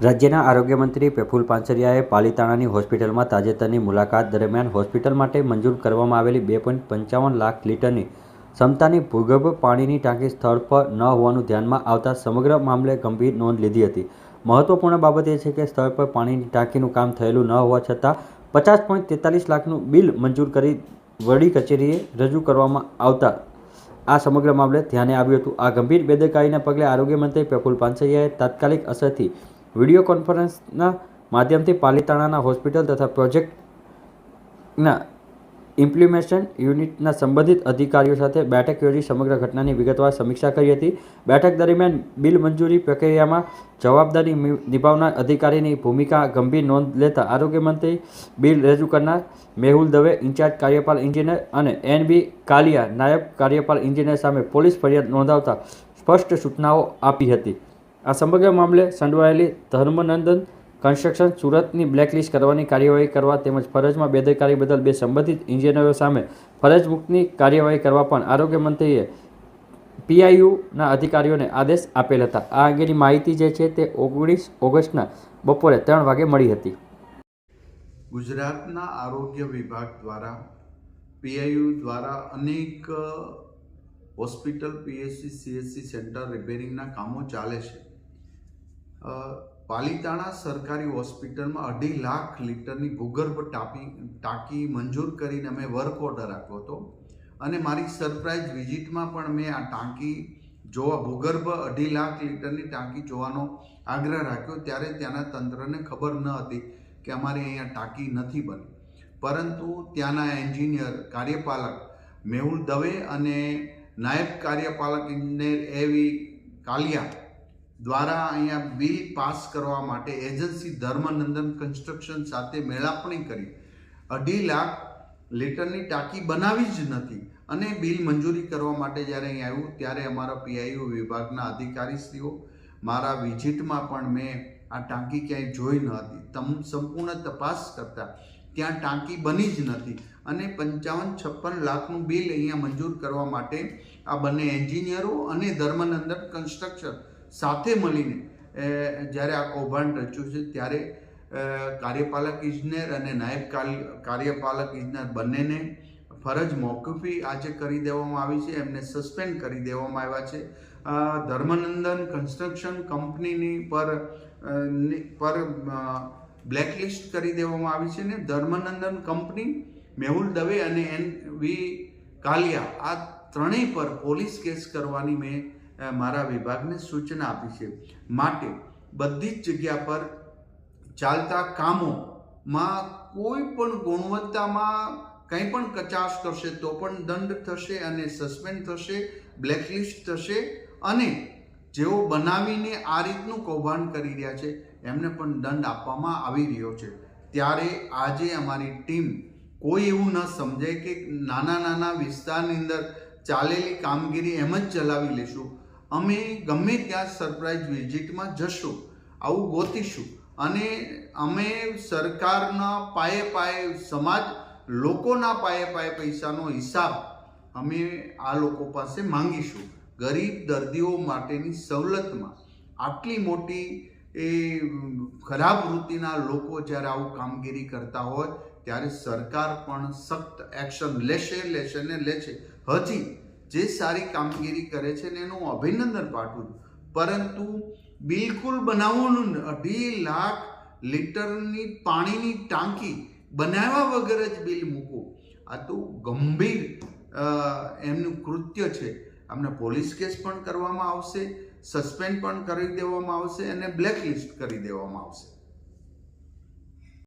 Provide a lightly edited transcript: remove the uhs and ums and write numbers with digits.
રાજ્યના આરોગ્ય મંત્રી પ્રફુલ પાનસરિયાએ પાલિતાણાની હોસ્પિટલમાં તાજેતરની મુલાકાત દરમિયાન હોસ્પિટલ માટે મંજૂર કરવામાં આવેલી 2.55 લાખ લીટરની ક્ષમતાની ભૂગર્ભ પાણીની ટાંકી સ્થળ પર ન હોવાનું ધ્યાનમાં આવતા સમગ્ર મામલે ગંભીર નોંધ લીધી હતી. મહત્વપૂર્ણ બાબત એ છે કે સ્થળ પર પાણીની ટાંકીનું કામ થયેલું ન હોવા છતાં 50.43 લાખનું બિલ મંજૂર કરી વડી કચેરીએ રજૂ કરવામાં આવતા આ સમગ્ર મામલે ધ્યાને આવ્યું હતું. આ ગંભીર બેદરકારીના પગલે આરોગ્ય મંત્રી પ્રફુલ પાનસરિયાએ તાત્કાલિક અસરથી વિડીયો કોન્ફરન્સના માધ્યમથી પાલિતાણાના હોસ્પિટલ તથા પ્રોજેક્ટના ઇમ્પ્લિમેન્ટેશન યુનિટના સંબંધિત અધિકારીઓ સાથે બેઠક યોજી સમગ્ર ઘટનાની વિગતવાર સમીક્ષા કરી હતી. બેઠક દરમિયાન બિલ મંજૂરી પ્રક્રિયામાં જવાબદારી નિભાવનાર અધિકારીની ભૂમિકા ગંભીર નોંધ લેતા આરોગ્ય મંત્રી બિલ રજૂ કરનાર મેહુલ દવે ઇન્ચાર્જ કાર્યપાલ એન્જિનિયર અને એન.બી. કાલિયા નાયબ કાર્યપાલ એન્જિનિયર સામે પોલીસ ફરિયાદ નોંધાવતા સ્પષ્ટ સૂચનાઓ આપી હતી. આ સમગ્ર મામલે સંડોવાયેલી ધર્મનંદન કન્સ્ટ્રક્શન સુરતની બ્લેકલિસ્ટ કરવાની કાર્યવાહી કરવા તેમજ ફરજમાં બેદરકારી બદલ 2 સંબંધિત એન્જિનિયરો સામે ફરજ મુક્તની કાર્યવાહી કરવા પણ આરોગ્ય મંત્રીએ પીઆઈયુના અધિકારીઓને આદેશ આપેલ હતા. આ અંગેની માહિતી જે છે તે 19 ઓગસ્ટના બપોરે 3 વાગે મળી હતી. ગુજરાતના આરોગ્ય વિભાગ દ્વારા પીઆઈયુ દ્વારા અનેક હોસ્પિટલ, પીએચસી, સીએચસી સેન્ટર રિપેરિંગના કામો ચાલે છે. પાલિતાણા સરકારી હોસ્પિટલમાં 2.5 લાખ લીટરની ભૂગર્ભ ટાંકી મંજૂર કરીને અમે વર્ક ઓર્ડર આપ્યો હતો અને મારી સરપ્રાઇઝ વિઝિટમાં પણ મેં આ ટાંકી જોવા ભૂગર્ભ 2.5 લાખ લીટરની ટાંકી જોવાનો આગ્રહ રાખ્યો. ત્યારે ત્યાંના તંત્રને ખબર ન હતી કે અમારે અહીંયા ટાંકી નથી બની, પરંતુ ત્યાંના એન્જિનિયર કાર્યપાલક મેહુલ દવે અને નાયબ કાર્યપાલક એન્જિનિયર એવી કાલિયા દ્વારા અહીંયા બિલ પાસ કરવા માટે એજન્સી ધર્મનંદન કન્સ્ટ્રક્શન સાથે મેળાપણી કરી 2.5 લાખ લીટરની ટાંકી બનાવી જ નથી અને બિલ મંજૂરી કરવા માટે જ્યારે અહીં આવ્યું ત્યારે અમારા પીઆઈયુ વિભાગના અધિકારીશ્રીઓ મારા વિઝિટમાં પણ મેં આ ટાંકી ક્યાંય જોઈ ન હતી. સંપૂર્ણ તપાસ કરતા ત્યાં ટાંકી બની જ નથી અને 55-56 લાખનું બિલ અહીંયા મંજૂર કરવા માટે આ બંને એન્જિનિયરો અને ધર્મનંદન કન્સ્ટ્રક્શન સાથે મળીને જ્યારે આ કૌભાંડ રચ્યું છે ત્યારે કાર્યપાલક ઇજનેર અને નાયબ કાર્યપાલક ઇજનેર બંનેને ફરજ મોકૂફી આજે કરી દેવામાં આવી છે. એમને સસ્પેન્ડ કરી દેવામાં આવ્યા છે. ધર્મનંદન કન્સ્ટ્રક્શન કંપનીની પર બ્લેકલિસ્ટ કરી દેવામાં આવી છે ને ધર્મનંદન કંપની, મેહુલ દવે અને એન.બી. કાલિયા આ ત્રણેય પર પોલીસ કેસ કરવાની મેં મારા વિભાગને સૂચના આપી છે. માટે બધી જ જગ્યા પર ચાલતા કામોમાં કોઈ પણ ગુણવત્તામાં કંઈ પણ કચાશ કરશે તો પણ દંડ થશે અને સસ્પેન્ડ થશે, બ્લેકલિસ્ટ થશે અને જેઓ બનાવીને આ રીતનું કૌભાંડ કરી રહ્યા છે એમને પણ દંડ આપવામાં આવી રહ્યો છે. ત્યારે આજે અમારી ટીમ કોઈ એવું ન સમજે કે નાના વિસ્તારની અંદર ચાલેલી કામગીરી એમ જ ચલાવી લેશું. અમે ગમે ત્યાં સરપ્રાઇઝ વિઝિટમાં જશું, આવું ગોતીશું અને અમે સરકારના પાયે સમાજ લોકોના પાયે પૈસાનો હિસાબ અમે આ લોકો પાસે માંગીશું. ગરીબ દર્દીઓ માટેની સવલતમાં આટલી મોટી ખરાબ વૃત્તિના લોકો જ્યારે આવું કામગીરી કરતા હોય ત્યારે સરકાર પણ સખ્ત એક્શન લેશે ને લેશે. હજી જે સારી કામગીરી કરે છે ને એનું અભિનંદન પાઠવું છું, પરંતુ બિલકુલ બનાવવાનું 2.5 લાખ લીટરની પાણીની ટાંકી બનાવ્યા વગર જ બિલ મૂકવું, આ તો ગંભીર એમનું કૃત્ય છે. અમને પોલીસ કેસ પણ કરવામાં આવશે, સસ્પેન્ડ પણ કરી દેવામાં આવશે અને બ્લેકલિસ્ટ કરી દેવામાં આવશે.